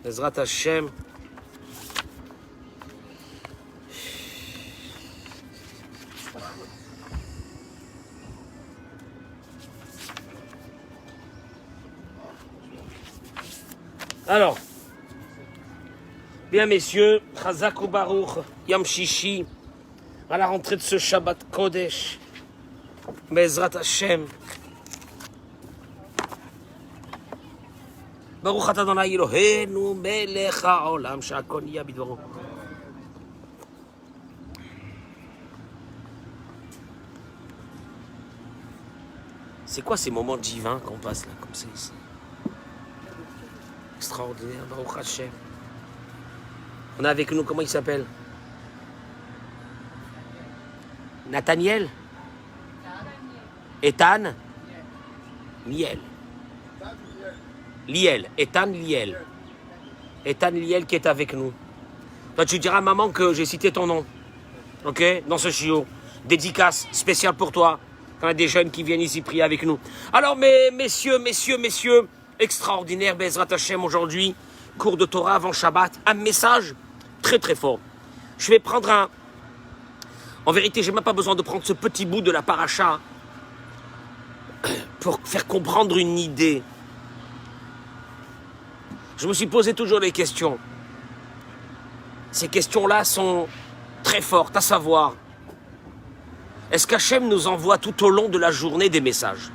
Ezrat Hashem. Alors, bien messieurs, Chazak ou Baruch, Yom Shishi, à la rentrée de ce Shabbat Kodesh, Bezrat Hashem. Baruch atah Adonai Eloheinu melech haolam she'akol nהיה bidvaro. C'est quoi ces moments divins qu'on passe là, comme ça ici? Extraordinaire, Baruch Hashem. On a avec nous, comment il s'appelle? Nathaniel? Ethan? Liel. Liel. Ethan Liel. Ethan Liel qui est avec nous. Toi, tu diras à maman que j'ai cité ton nom. Ok? Dans ce chiot. Dédicace spéciale pour toi. Quand il y a des jeunes qui viennent ici prier avec nous. Alors, messieurs, extraordinaire, Bezrat Hashem, aujourd'hui, cours de Torah avant Shabbat, un message très très fort. Je vais prendre un... En vérité, j'ai même pas besoin de prendre ce petit bout de la paracha pour faire comprendre une idée. Je me suis posé toujours des questions. Ces questions-là sont très fortes, à savoir, est-ce qu'Hachem nous envoie tout au long de la journée des messages?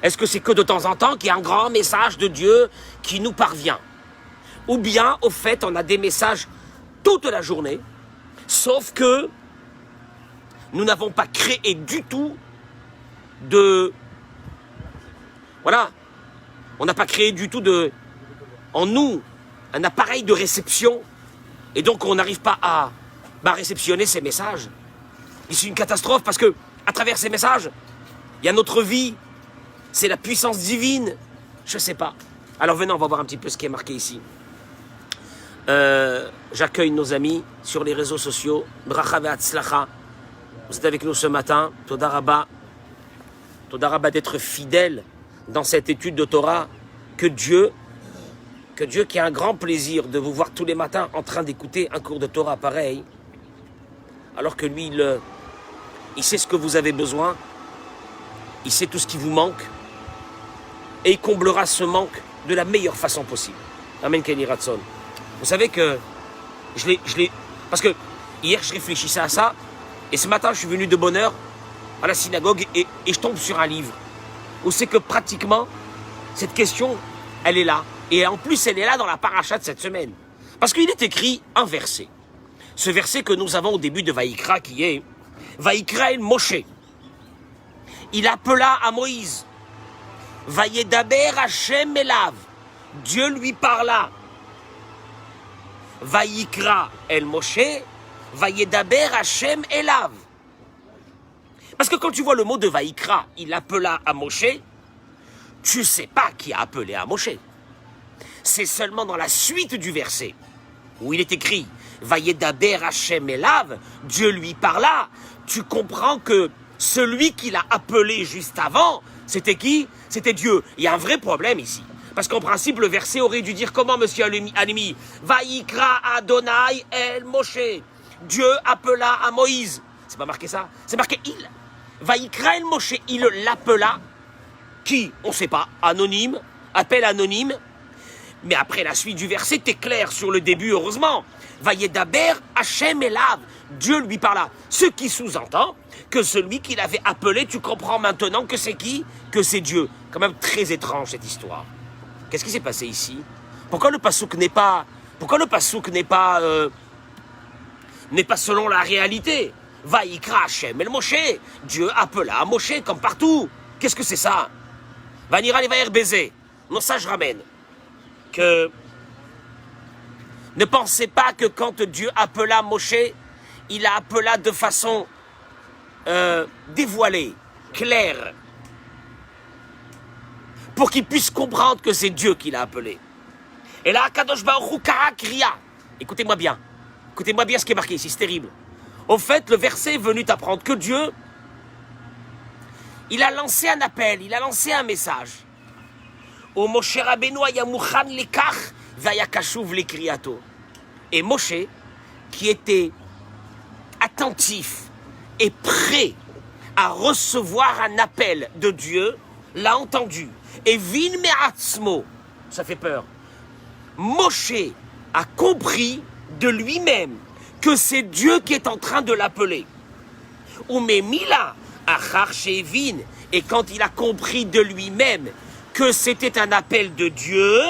Est-ce que c'est que de temps en temps qu'il y a un grand message de Dieu qui nous parvient? Ou bien, au fait, on a des messages toute la journée, sauf que nous n'avons pas créé du tout de... Voilà. On n'a pas créé du tout en nous un appareil de réception. Et donc, on n'arrive pas à réceptionner ces messages. Et c'est une catastrophe parce que, à travers ces messages, il y a notre vie. C'est la puissance divine. Je ne sais pas. Alors venez, on va voir un petit peu ce qui est marqué ici. J'accueille nos amis sur les réseaux sociaux. Bracha ve'atzlacha. Vous êtes avec nous ce matin. Toda Rabba. Toda Rabba d'être fidèle dans cette étude de Torah. Que Dieu qui a un grand plaisir de vous voir tous les matins en train d'écouter un cours de Torah pareil. Alors que lui, il sait ce que vous avez besoin. Il sait tout ce qui vous manque. Et il comblera ce manque de la meilleure façon possible. Amen, Kenny Ratson. Vous savez que je l'ai... Parce que hier, je réfléchissais à ça. Et ce matin, je suis venu de bonne heure à la synagogue et je tombe sur un livre. Où c'est que pratiquement, cette question, elle est là. Et en plus, elle est là dans la paracha de cette semaine. Parce qu'il est écrit un verset. Ce verset que nous avons au début de Vaïkra qui est Vaïkra el Moshe. Il appela à Moïse. Vayedaber Hashem elav. Dieu lui parla. Vaïkra el Moshe. Vayedaber Hashem elav. Parce que quand tu vois le mot de Vaïkra, il appela à Moshe, tu sais pas qui a appelé à Moshe. C'est seulement dans la suite du verset où il est écrit Vayedaber Hashem elav, Dieu lui parla. Tu comprends que celui qui l'a appelé juste avant, c'était qui? C'était Dieu. Il y a un vrai problème ici. Parce qu'en principe, le verset aurait dû dire comment, monsieur Alimi? Vaïkra Adonai el Moshe. Dieu appela à Moïse. C'est pas marqué ça? C'est marqué il. Vaïkra el Moshe, il l'appela. Qui? On ne sait pas. Anonyme. Appel anonyme. Mais après la suite du verset, t'es clair sur le début, heureusement. Vayedaber Hashem elav. Dieu lui parla. Ce qui sous-entend que celui qui l'avait appelé, tu comprends maintenant que c'est qui? Que c'est Dieu. Quand même très étrange cette histoire. Qu'est-ce qui s'est passé ici? Pourquoi le pasouk n'est pas... n'est pas selon la réalité? Vaïkra Hashem el Moshe. Dieu appela à Moshe comme partout. Qu'est-ce que c'est ça? Vanira les vaïr baiser. Non, ça je ramène. Que ne pensez pas que quand Dieu appela Moshe, il a appelé de façon dévoilée, claire, pour qu'il puisse comprendre que c'est Dieu qui l'a appelé. Et là, Kadosh Baruch Hu Kara Kriya. Écoutez-moi bien ce qui est marqué ici, c'est terrible. Au fait, le verset est venu t'apprendre que Dieu, il a lancé un appel, il a lancé un message. Ou Moshe Rabbeinu aya mukhan lekach vaya kashuv lekriato. Et Moshe, qui était attentif et prêt à recevoir un appel de Dieu, l'a entendu. Et vin me'atzmo, ça fait peur. Moshe a compris de lui-même que c'est Dieu qui est en train de l'appeler. Ou memila achar shevin, et quand il a compris de lui-même que c'était un appel de Dieu,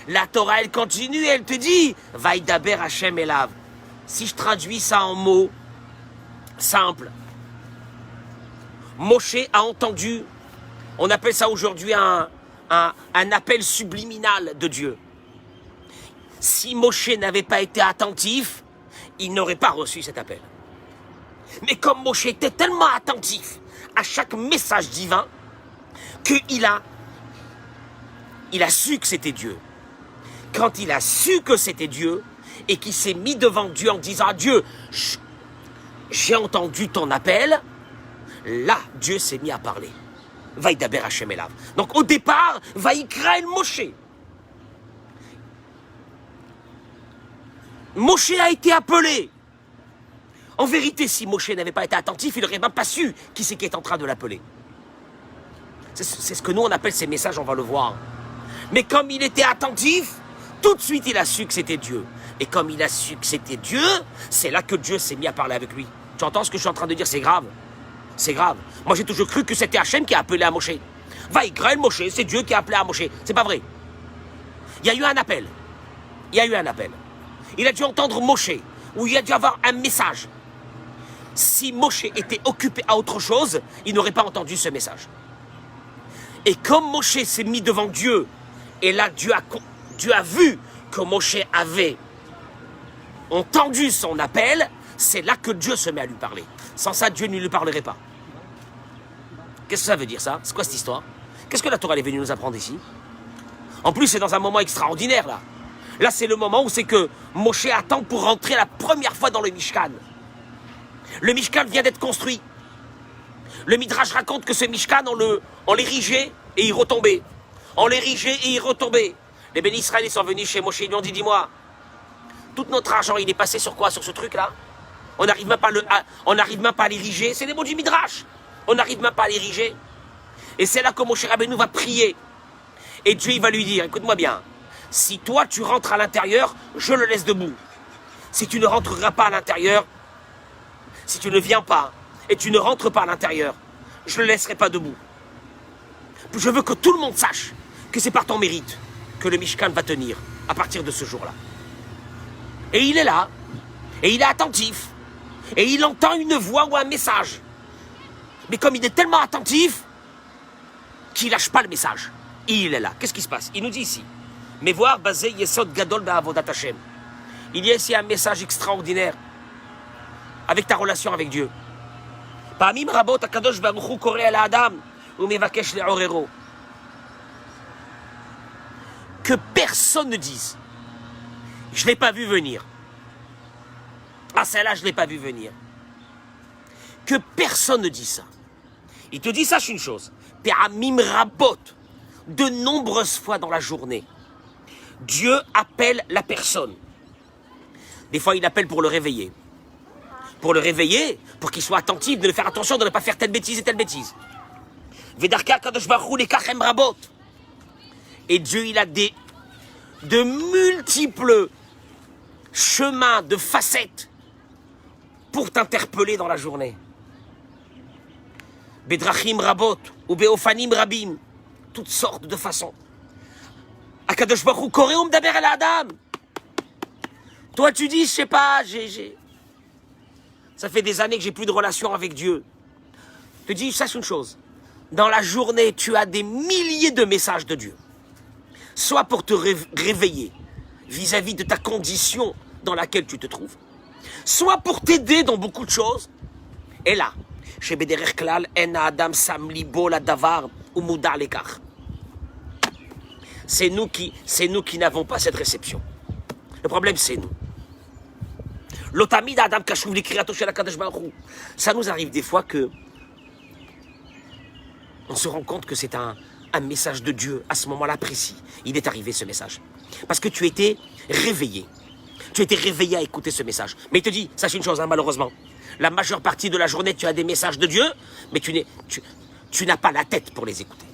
la Torah elle continue, elle te dit Vaidaber Hashem elav. Si je traduis ça en mots simples, Moshe a entendu, on appelle ça aujourd'hui un appel subliminal de Dieu. Si Moshe n'avait pas été attentif, il n'aurait pas reçu cet appel. Mais comme Moshe était tellement attentif à chaque message divin, qu'il a su que c'était Dieu. Quand il a su que c'était Dieu, et qu'il s'est mis devant Dieu en disant à Dieu, j'ai entendu ton appel, là, Dieu s'est mis à parler. Vaidaber Hashem elav. Donc au départ, Vaikra el Moshe. Moshe a été appelé. En vérité, si Moshe n'avait pas été attentif, il n'aurait même pas su qui c'est qui est en train de l'appeler. C'est ce que nous on appelle ces messages, on va le voir. Mais comme il était attentif, tout de suite il a su que c'était Dieu. Et comme il a su que c'était Dieu, c'est là que Dieu s'est mis à parler avec lui. Tu entends ce que je suis en train de dire? C'est grave. C'est grave. Moi j'ai toujours cru que c'était Hachem qui a appelé à Moshe. Vaikra el Moshe, c'est Dieu qui a appelé à Moshe. C'est pas vrai. Il y a eu un appel. Il y a eu un appel. Il a dû entendre Moshe, ou il a dû avoir un message. Si Moshe était occupé à autre chose, il n'aurait pas entendu ce message. Et comme Moshe s'est mis devant Dieu, et là Dieu a vu que Moshe avait entendu son appel, c'est là que Dieu se met à lui parler. Sans ça, Dieu ne lui parlerait pas. Qu'est-ce que ça veut dire ça? C'est quoi cette histoire? Qu'est-ce que la Torah est venue nous apprendre ici? En plus, c'est dans un moment extraordinaire là. Là, c'est le moment où c'est que Moshe attend pour rentrer la première fois dans le Mishkan. Le Mishkan vient d'être construit. Le Midrash raconte que ce Mishkan, on l'érigeait et il retombait. On l'érigeait et il retombait. Les bénis Israël sont venus chez Moshe et lui ont dit, dis-moi, tout notre argent, il est passé sur quoi? Sur ce truc-là? On n'arrive même pas à l'ériger. C'est des mots du Midrash. On n'arrive même pas à l'ériger. Et c'est là que Moshe Rabbeinu va prier. Et Dieu, il va lui dire, écoute-moi bien, si toi, tu rentres à l'intérieur, je le laisse debout. Si tu ne rentreras pas à l'intérieur, si tu ne viens pas et tu ne rentres pas à l'intérieur, je ne le laisserai pas debout. Je veux que tout le monde sache que c'est par ton mérite que le Mishkan va tenir à partir de ce jour-là. Et il est là, et il est attentif, et il entend une voix ou un message. Mais comme il est tellement attentif, qu'il ne lâche pas le message. Et il est là. Qu'est-ce qui se passe? Il nous dit ici, mais voir basé Yesod Gadol Ba'avodat Hashem. Il y a ici un message extraordinaire avec ta relation avec Dieu. Pa'amim rabot HaKadosh Baruch Hu koreh el ha'adam u'mevakesh le'orero. Que personne ne dise, je ne l'ai pas vu venir. Ah, celle-là, je ne l'ai pas vu venir. Que personne ne dise ça. Il te dit, sache une chose. Pa'amim rabot, de nombreuses fois dans la journée, Dieu appelle la personne. Des fois, il appelle pour le réveiller. Pour le réveiller, pour qu'il soit attentif, de faire attention, de ne pas faire telle bêtise et telle bêtise. Et Dieu, il a de multiples chemins, de facettes pour t'interpeller dans la journée. Bedrachim rabot ou beofanim rabim, toutes sortes de façons. Akadosh Baruch Hu koreh u'medaber el ha'adam. Toi, tu dis, je sais pas, ça fait des années que j'ai plus de relation avec Dieu. Je te dis, sache une chose. Dans la journée, tu as des milliers de messages de Dieu. Soit pour te réveiller vis-à-vis de ta condition dans laquelle tu te trouves, soit pour t'aider dans beaucoup de choses. Et là, chez Bederech Klal, En Adam Sam Libo la Davar ou Mouda Lekar. C'est nous qui n'avons pas cette réception. Le problème, c'est nous. L'otamid Adam Kashuv l'Ikriato shel HaKadosh Baruch Hu. Ça nous arrive des fois que on se rend compte que c'est un un message de Dieu à ce moment-là précis. Il est arrivé ce message. Parce que tu étais réveillé. Tu étais réveillé à écouter ce message. Mais il te dit, sache une chose, hein, malheureusement. La majeure partie de la journée, tu as des messages de Dieu, mais tu n'as pas la tête pour les écouter.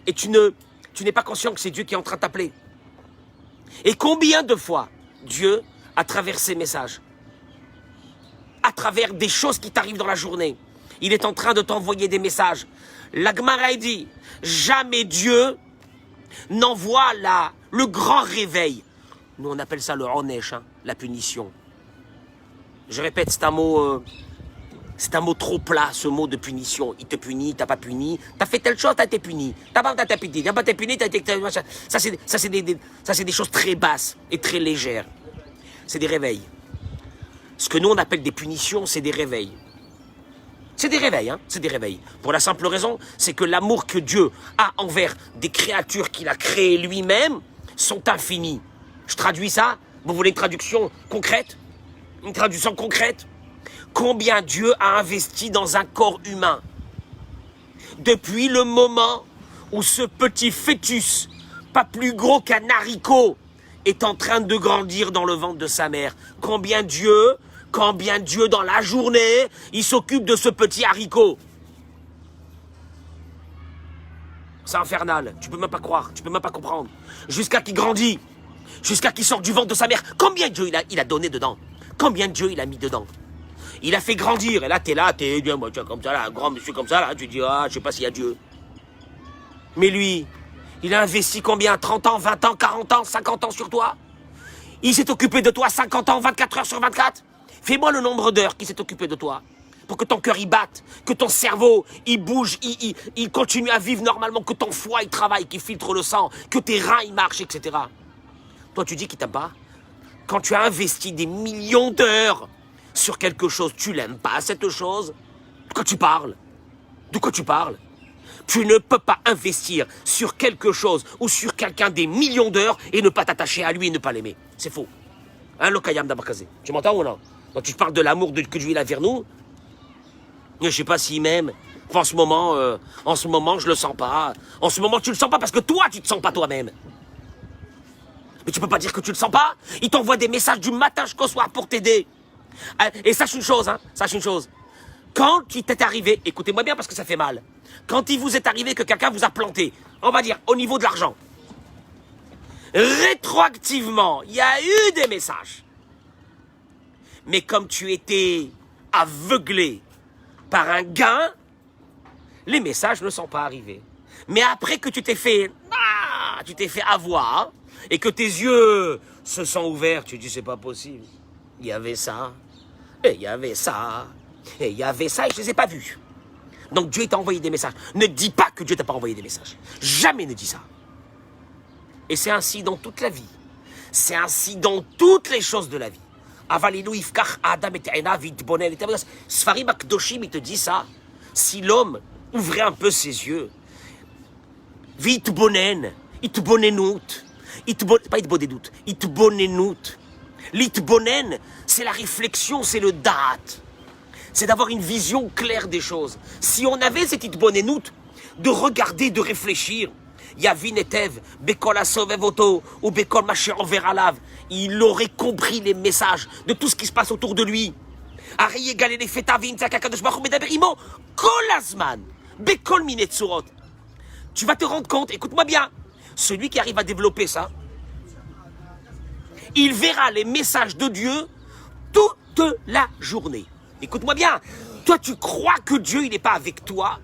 Et tu n'es pas conscient que c'est Dieu qui est en train de t'appeler. Et combien de fois Dieu, à travers ces messages, à travers des choses qui t'arrivent dans la journée, il est en train de t'envoyer des messages. La Gemara dit, jamais Dieu n'envoie le grand réveil. Nous on appelle ça le onesh, hein, la punition. Je répète, c'est un mot trop plat, ce mot de punition. Il te punit, t'as pas puni, t'as fait telle chose, t'as été puni. T'as pas été puni, t'as été... Ça c'est des choses très basses et très légères. C'est des réveils. Ce que nous on appelle des punitions, c'est des réveils. C'est des réveils, hein, c'est des réveils. Pour la simple raison, c'est que l'amour que Dieu a envers des créatures qu'il a créées lui-même sont infinis. Je traduis ça. Vous voulez une traduction concrète? Une traduction concrète? Combien Dieu a investi dans un corps humain depuis le moment où ce petit fœtus, pas plus gros qu'un haricot, est en train de grandir dans le ventre de sa mère. Combien Dieu dans la journée, il s'occupe de ce petit haricot. C'est infernal, tu peux même pas croire, tu peux même pas comprendre. Jusqu'à qu'il grandit, jusqu'à qu'il sorte du ventre de sa mère. Combien Dieu il a donné dedans? Combien Dieu il a mis dedans? Il a fait grandir, et là t'es bien, moi, tu vois, comme ça, là, un grand monsieur comme ça, là, tu dis, ah, je sais pas s'il y a Dieu. Mais lui, il a investi combien? 30 ans, 20 ans, 40 ans, 50 ans sur toi? Il s'est occupé de toi 50 ans, 24 heures sur 24? Fais-moi le nombre d'heures qu'il s'est occupé de toi. Pour que ton cœur y batte, que ton cerveau, il bouge, il continue à vivre normalement, que ton foie, il travaille, qu'il filtre le sang, que tes reins, ils marchent, etc. Toi, tu dis qu'il t'aime pas? Quand tu as investi des millions d'heures sur quelque chose, tu l'aimes pas, cette chose? De quoi tu parles? De quoi tu parles? Tu ne peux pas investir sur quelque chose ou sur quelqu'un des millions d'heures et ne pas t'attacher à lui et ne pas l'aimer. C'est faux. Hein, Lokayam Damakazé? Tu m'entends ou non? Quand tu parles de l'amour que Dieu a vers nous, je ne sais pas s'il m'aime. Enfin, en ce moment, je le sens pas. En ce moment, tu le sens pas parce que toi, tu te sens pas toi-même. Mais tu peux pas dire que tu le sens pas. Il t'envoie des messages du matin jusqu'au soir pour t'aider. Et sache une chose, hein, sache une chose. Quand il t'est arrivé, écoutez-moi bien parce que ça fait mal. Quand il vous est arrivé que quelqu'un vous a planté, on va dire au niveau de l'argent, rétroactivement, il y a eu des messages. Mais comme tu étais aveuglé par un gain, les messages ne sont pas arrivés. Mais après que tu t'es fait avoir et que tes yeux se sont ouverts, tu dis c'est pas possible. Il y avait ça, et il y avait ça, et il y avait ça, et je ne les ai pas vus. Donc Dieu t'a envoyé des messages. Ne dis pas que Dieu t'a pas envoyé des messages. Jamais ne dis ça. Et c'est ainsi dans toute la vie. C'est ainsi dans toutes les choses de la vie. Sfarim Akdoshim, il te dit ça. Si l'homme ouvrait un peu ses yeux, Vitbonen, Itbonenout, pas Itbonenout, Itbonenout. L'Itbonen, c'est la réflexion, c'est le date. C'est d'avoir une vision claire des choses. Si on avait cette Itbonenout, de regarder, de réfléchir, Yavin etev, bekol asovevoto, ou bekol macher envers alav, il aurait compris les messages de tout ce qui se passe autour de lui. Ari egal les fetavin, zakakadosh baruch medaber imo, kolazman, bekol minetzurot. Tu vas te rendre compte, écoute-moi bien, celui qui arrive à développer ça, il verra les messages de Dieu toute la journée. Écoute-moi bien, toi tu crois que Dieu il n'est pas avec toi.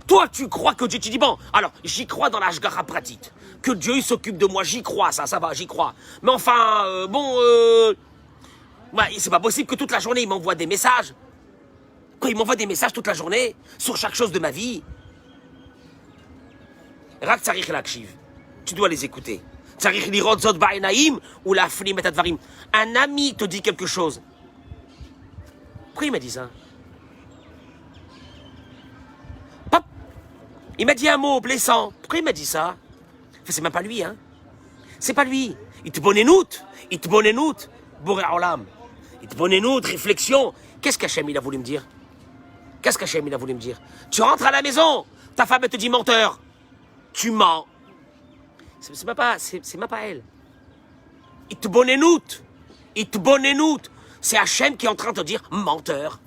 Toi, tu crois que Dieu, tu dis, bon, alors, j'y crois dans l'Ashgara pratique. Que Dieu, il s'occupe de moi, j'y crois, ça va, j'y crois. Mais enfin, ouais, c'est pas possible que toute la journée, il m'envoie des messages. Quoi, il m'envoie des messages toute la journée, sur chaque chose de ma vie. Rak tsarich lakshiv. Tu dois les écouter. Tsarich lirot zot ba'enaim, ou la flim et advarim. Un ami te dit quelque chose. Pourquoi il m'a dit ça? Il m'a dit un mot blessant. Pourquoi il m'a dit ça? Enfin, c'est même pas lui, hein. C'est pas lui. Il te bonne noute. Boré Olam. Il te bonne noute, réflexion. Qu'est-ce qu'Hachem il a voulu me dire? Qu'est-ce qu'Hachem il a voulu me dire? Tu rentres à la maison, ta femme elle te dit menteur. Tu mens. C'est même pas elle. Itbonenout. Itbonenout. C'est Hachem qui est en train de te dire menteur.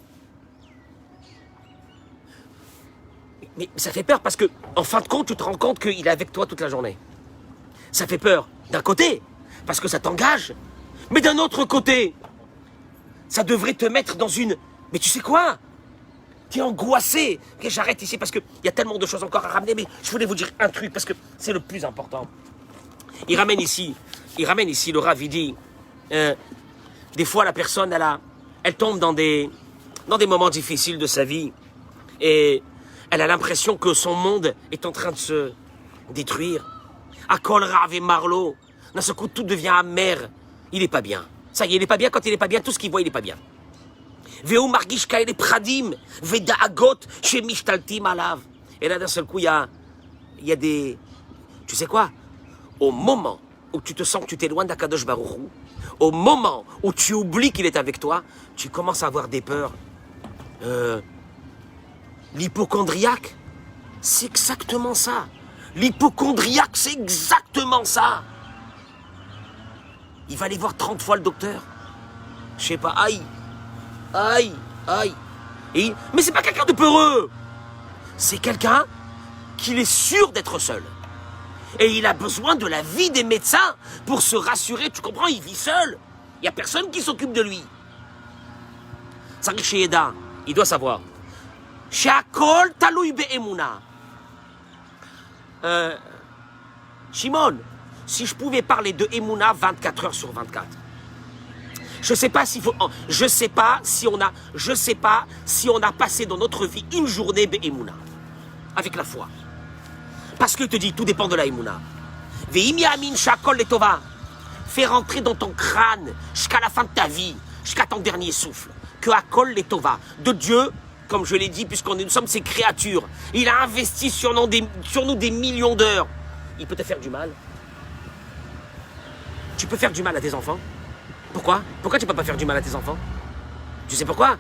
Mais ça fait peur parce que, en fin de compte, tu te rends compte qu'il est avec toi toute la journée. Ça fait peur d'un côté, parce que ça t'engage. Mais d'un autre côté, ça devrait te mettre dans une... Mais tu sais quoi? Tu es angoissé. Okay, j'arrête ici parce qu'il y a tellement de choses encore à ramener, mais je voulais vous dire un truc parce que c'est le plus important. Il ramène ici le Rav, il dit, des fois la personne, elle tombe dans des moments difficiles de sa vie et elle a l'impression que son monde est en train de se détruire. Akol Rav et Marlo, d'un seul coup tout devient amer. Il n'est pas bien. Ça y est, il n'est pas bien. Quand il n'est pas bien, tout ce qu'il voit, il n'est pas bien. Veu margish kaele pradim, vedaagot chez mishtaltim alav. Et là, d'un seul coup, il y a des... Tu sais quoi? Au moment où tu te sens que tu t'éloignes d'Akadosh Baruch Hu, au moment où tu oublies qu'il est avec toi, tu commences à avoir des peurs. L'hypochondriaque, c'est exactement ça. L'hypochondriaque, c'est exactement ça. Il va aller voir 30 fois le docteur. Je sais pas, aïe. Mais c'est pas quelqu'un de peureux. C'est quelqu'un qui est sûr d'être seul. Et il a besoin de la vie des médecins pour se rassurer. Tu comprends, il vit seul. Il n'y a personne qui s'occupe de lui. Tzarich sheyeda, il doit savoir. She'akol talui be'emuna. Shimon, si je pouvais parler de Emouna 24 heures sur 24. Je sais pas si on a passé dans notre vie une journée be'emuna. Avec la foi. Parce qu'il te dit, tout dépend de la Emouna. Ve'im yamin shakol letova. Fais rentrer dans ton crâne, jusqu'à la fin de ta vie, jusqu'à ton dernier souffle, que akol letova, de Dieu, comme je l'ai dit, nous sommes ses créatures. Il a investi sur nous des millions d'heures. Il peut te faire du mal. Tu peux faire du mal à tes enfants. Pourquoi? Pourquoi tu ne peux pas faire du mal à tes enfants? Tu sais pourquoi?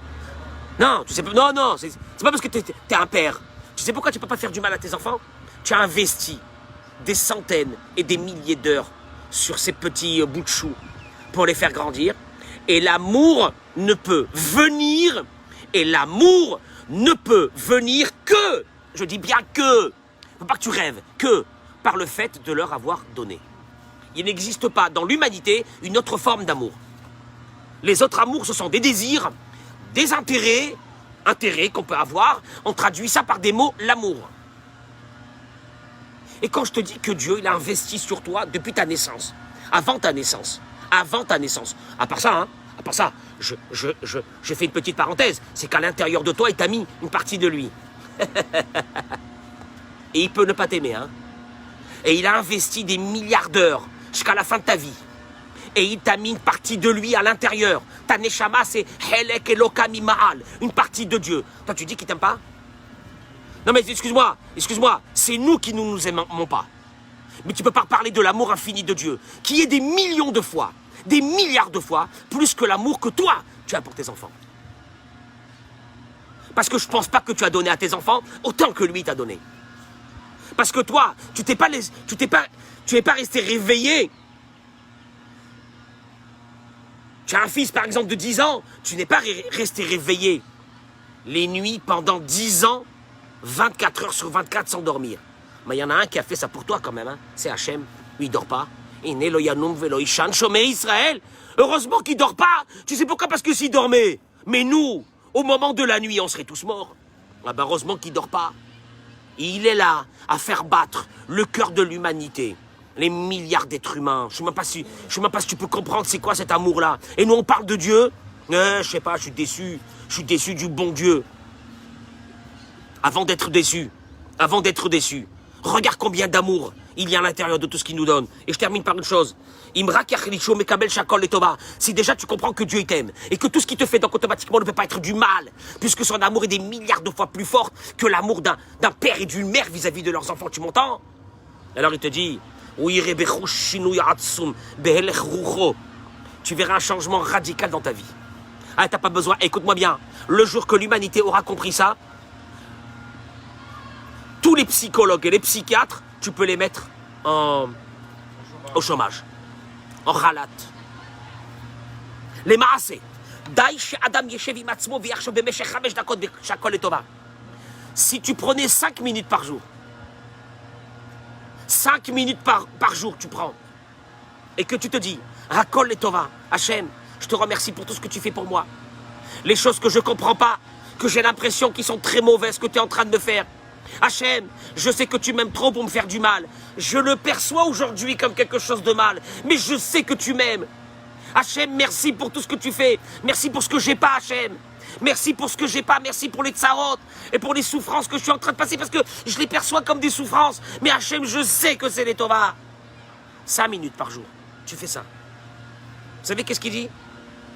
Non, tu sais pas. Non, c'est pas parce que tu es un père. Tu sais pourquoi tu ne peux pas faire du mal à tes enfants? Tu as investi des centaines et des milliers d'heures sur ces petits bouts de chou pour les faire grandir. Et l'amour ne peut venir. Et l'amour ne peut venir que, je dis bien que, faut pas que tu rêves, que par le fait de leur avoir donné. Il n'existe pas dans l'humanité une autre forme d'amour. Les autres amours, ce sont des désirs, des intérêts qu'on peut avoir. On traduit ça par des mots, l'amour. Et quand je te dis que Dieu, il a investi sur toi depuis ta naissance, avant ta naissance, à part ça, je fais une petite parenthèse, c'est qu'à l'intérieur de toi, il t'a mis une partie de lui. Et il peut ne pas t'aimer, hein. Et il a investi des milliards d'heures jusqu'à la fin de ta vie. Et il t'a mis une partie de lui à l'intérieur. Ta neshama, c'est Helek Eloka Mima'al, une partie de Dieu. Toi, tu dis qu'il t'aime pas? Non mais excuse-moi, c'est nous qui ne nous aimons pas. Mais tu peux pas parler de l'amour infini de Dieu, qui est des millions de fois, des milliards de fois, plus que l'amour que toi, tu as pour tes enfants. Parce que je pense pas que tu as donné à tes enfants autant que lui t'a donné. Parce que toi, tu n'es pas resté réveillé. Tu as un fils, par exemple, de 10 ans, tu n'es pas resté réveillé les nuits pendant 10 ans, 24 heures sur 24 sans dormir. Mais il y en a un qui a fait ça pour toi quand même, hein. C'est Hachem. Lui, il dort pas. Israël. Heureusement qu'il dort pas. Tu sais pourquoi? Parce que s'il dormait, mais nous, au moment de la nuit, on serait tous morts. Ah ben, heureusement qu'il dort pas. Il est là à faire battre le cœur de l'humanité. Les milliards d'êtres humains. Je ne sais même pas si tu peux comprendre c'est quoi cet amour-là. Et nous, on parle de Dieu. Je sais pas, je suis déçu. Je suis déçu du bon Dieu. Avant d'être déçu, regarde combien d'amour il y a à l'intérieur de tout ce qu'il nous donne. Et je termine par une chose. Si déjà tu comprends que Dieu t'aime et que tout ce qu'il te fait donc automatiquement ne peut pas être du mal, puisque son amour est des milliards de fois plus fort que l'amour d'un père et d'une mère vis-à-vis de leurs enfants, tu m'entends? Alors il te dit, tu verras un changement radical dans ta vie. Ah, t'as pas besoin. Écoute-moi bien. Le jour que l'humanité aura compris ça, tous les psychologues et les psychiatres, tu peux les mettre au chômage, en khalat. Les maasé. Si tu prenais 5 minutes par jour, 5 minutes par jour tu prends, et que tu te dis, Hakol et Tova, Hachem, je te remercie pour tout ce que tu fais pour moi. Les choses que je ne comprends pas, que j'ai l'impression qu'ils sont très mauvaises, que tu es en train de me faire. Hachem, je sais que tu m'aimes trop pour me faire du mal. Je le perçois aujourd'hui comme quelque chose de mal, mais je sais que tu m'aimes. Hachem, merci pour tout ce que tu fais. Merci pour ce que j'ai pas, Hachem. Merci pour ce que j'ai pas. Merci pour les tsarot et pour les souffrances que je suis en train de passer parce que je les perçois comme des souffrances. Mais Hachem, je sais que c'est les Tova. 5 minutes par jour. Tu fais ça. Vous savez qu'est-ce qu'il dit?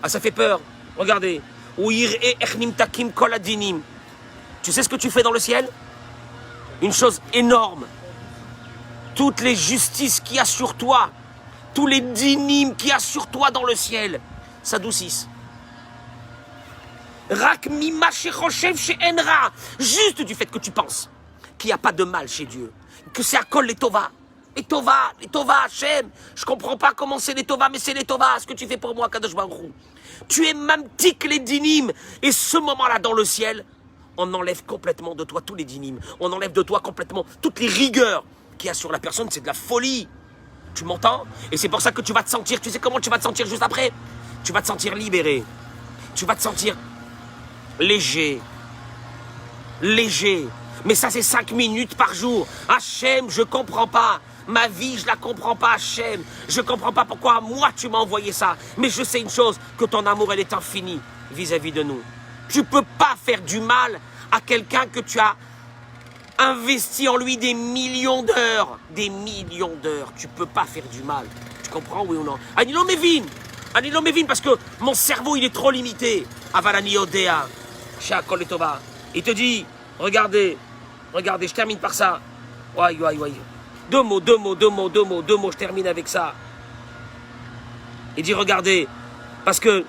Ah, ça fait peur. Regardez. Tu sais ce que tu fais dans le ciel? Une chose énorme. Toutes les justices qu'il y a sur toi, tous les dinim qu'il y a sur toi dans le ciel, s'adoucissent. Juste du fait que tu penses qu'il n'y a pas de mal chez Dieu, que c'est à col les Tova. Les Tova, Hachem. Je comprends pas comment c'est les Tova, mais c'est les Tova, ce que tu fais pour moi, Kadosh Baruch Hu. Tu es mamtik les dinim. Et ce moment-là dans le ciel, on enlève complètement de toi tous les dinim. On enlève de toi complètement toutes les rigueurs qu'il y a sur la personne. C'est de la folie. Tu m'entends? Et c'est pour ça que tu vas te sentir, tu sais comment tu vas te sentir juste après? Tu vas te sentir libéré. Tu vas te sentir léger. Léger. Mais ça, c'est 5 minutes par jour. Hachem, je comprends pas. Ma vie, je la comprends pas, Hachem. Je comprends pas pourquoi moi, tu m'as envoyé ça. Mais je sais une chose, que ton amour, elle est infinie vis-à-vis de nous. Tu peux pas faire du mal à quelqu'un que tu as investi en lui des millions d'heures. Des millions d'heures. Tu peux pas faire du mal. Tu comprends, oui ou non? Anilo Mevin. Anilo Mevin, parce que mon cerveau, il est trop limité. Avalani Odea. Shakol et Tova. Il te dit, regardez, je termine par ça. Ouais. Deux mots, je termine avec ça. Il dit, regardez, parce que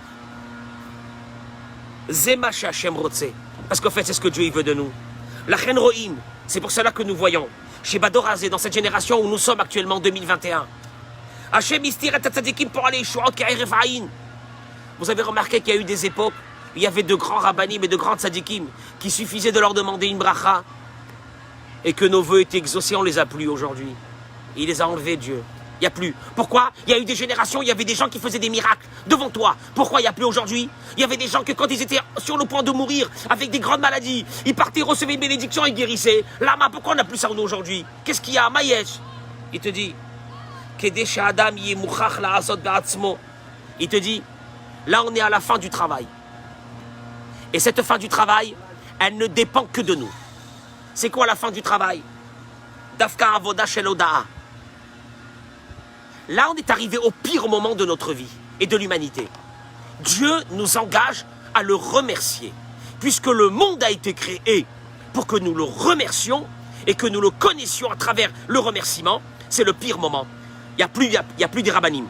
Zemash Hashem Rotse, parce qu'en fait, c'est ce que Dieu il veut de nous. La Chen Rohim, c'est pour cela que nous voyons, chez Badorazé, dans cette génération où nous sommes actuellement en 2021, Hashem Istir et Tzadikim pour aller Shuot Ka'erevaïn. Vous avez remarqué qu'il y a eu des époques où il y avait de grands rabbanim et de grands tzadikim qui suffisait de leur demander une bracha et que nos vœux étaient exaucés, on les a plus aujourd'hui. Il les a enlevés, Dieu. Il n'y a plus. Pourquoi? Il y a eu des générations, il y avait des gens qui faisaient des miracles devant toi. Pourquoi il n'y a plus aujourd'hui? Il y avait des gens que quand ils étaient sur le point de mourir, avec des grandes maladies, ils partaient, recevaient une bénédiction et guérissaient. Lama, pourquoi on n'a plus ça nous aujourd'hui? Qu'est-ce qu'il y a? Mayesh. Il te dit, il te dit, là on est à la fin du travail. Et cette fin du travail, elle ne dépend que de nous. C'est quoi la fin du travail? Dafka avoda shel odaa. Là, on est arrivé au pire moment de notre vie et de l'humanité. Dieu nous engage à le remercier, puisque le monde a été créé pour que nous le remercions et que nous le connaissions à travers le remerciement. C'est le pire moment. Il n'y a plus des rabbanim.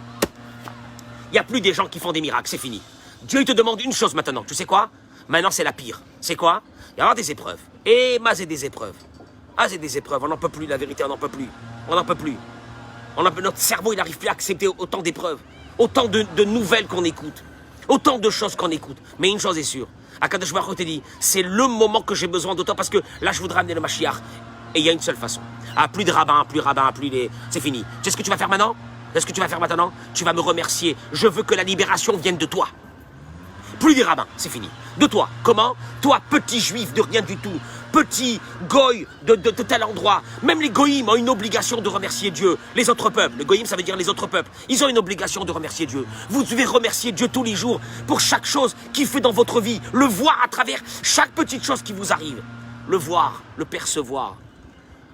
Il n'y a plus des gens qui font des miracles, c'est fini. Dieu il te demande une chose maintenant, tu sais quoi? Maintenant, c'est la pire. C'est quoi? Il y aura des épreuves. Et c'est des épreuves. Ah, c'est des épreuves. On n'en peut plus, la vérité, on n'en peut plus. On n'en peut plus. Notre cerveau, il n'arrive plus à accepter autant d'épreuves. Autant de nouvelles qu'on écoute. Autant de choses qu'on écoute. Mais une chose est sûre. Akadosh Baruch Hu te dit, c'est le moment que j'ai besoin de toi parce que là, je voudrais amener le Mashiach. Et il y a une seule façon. Ah, plus de rabbins, plus les... C'est fini. Tu sais ce que tu vas faire maintenant? Tu sais ce que tu vas faire maintenant? Tu vas me remercier. Je veux que la libération vienne de toi. Plus des rabbins, c'est fini. De toi. Comment? Toi, petit juif de rien du tout. Petit goy de tel endroit. Même les goïms ont une obligation de remercier Dieu. Les autres peuples. Le goïm, ça veut dire les autres peuples. Ils ont une obligation de remercier Dieu. Vous devez remercier Dieu tous les jours pour chaque chose qu'il fait dans votre vie. Le voir à travers chaque petite chose qui vous arrive. Le voir, le percevoir.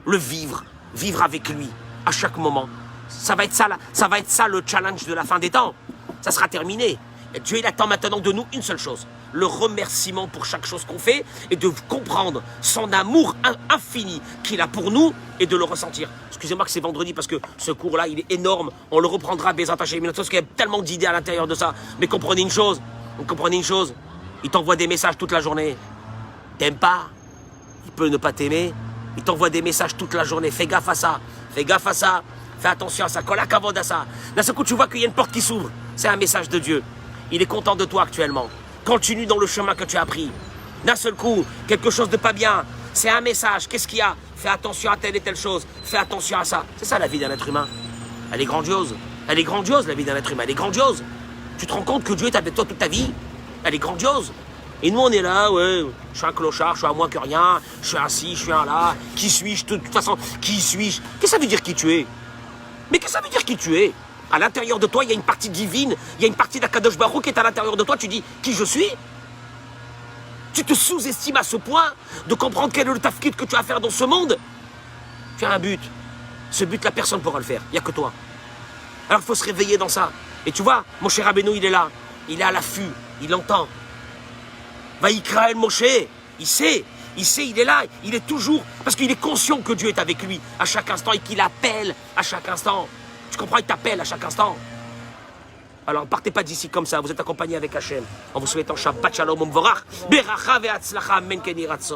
Le vivre. Vivre avec lui à chaque moment. Ça va être ça le challenge de la fin des temps. Ça sera terminé. Et Dieu, il attend maintenant de nous une seule chose. Le remerciement pour chaque chose qu'on fait et de comprendre son amour infini qu'il a pour nous et de le ressentir. Excusez-moi que c'est vendredi parce que ce cours-là, il est énorme. On le reprendra, Bézat Hachem, parce qu'il y a tellement d'idées à l'intérieur de ça. Mais comprenez une chose, Vous comprenez une chose? Il t'envoie des messages toute la journée. T'aimes pas? Il peut ne pas t'aimer. Il t'envoie des messages toute la journée. Fais gaffe à ça. Fais gaffe à ça. Fais attention à ça. Kola kavod à ça. D'un seul coup, tu vois qu'il y a une porte qui s'ouvre. C'est un message de Dieu. Il est content de toi actuellement. Continue dans le chemin que tu as pris. D'un seul coup, quelque chose de pas bien. C'est un message. Qu'est-ce qu'il y a? Fais attention à telle et telle chose. Fais attention à ça. C'est ça la vie d'un être humain. Elle est grandiose. Elle est grandiose, la vie d'un être humain. Elle est grandiose. Tu te rends compte que Dieu est avec toi toute ta vie? Elle est grandiose. Et nous, on est là, ouais, je suis un clochard, je suis à moins que rien, je suis un ci, je suis un là. Qui suis-je? De toute façon, qui suis-je? Qu'est-ce que ça veut dire qui tu es? Mais qu'est-ce que ça veut dire qui tu es? À l'intérieur de toi, il y a une partie divine, il y a une partie d'Akadosh Baruch qui est à l'intérieur de toi. Tu dis, qui je suis? Tu te sous-estimes à ce point de comprendre quel est le tafkid que tu as à faire dans ce monde? Tu as un but. Ce but-là, personne ne pourra le faire. Il n'y a que toi. Alors, il faut se réveiller dans ça. Et tu vois, mon cher Rabbeinu, il est là. Il est à l'affût. Il entend. Vaïkra El Moshe. Il sait, il est là. Il est toujours... Parce qu'il est conscient que Dieu est avec lui à chaque instant et qu'il appelle à chaque instant. Tu comprends? Il t'appelle à chaque instant. Alors, ne partez pas d'ici comme ça. Vous êtes accompagné avec Hachem. En vous souhaitant Shabbat Shalom Umvorach. Beracha ve'atzlacha. Amen ken yiratzon.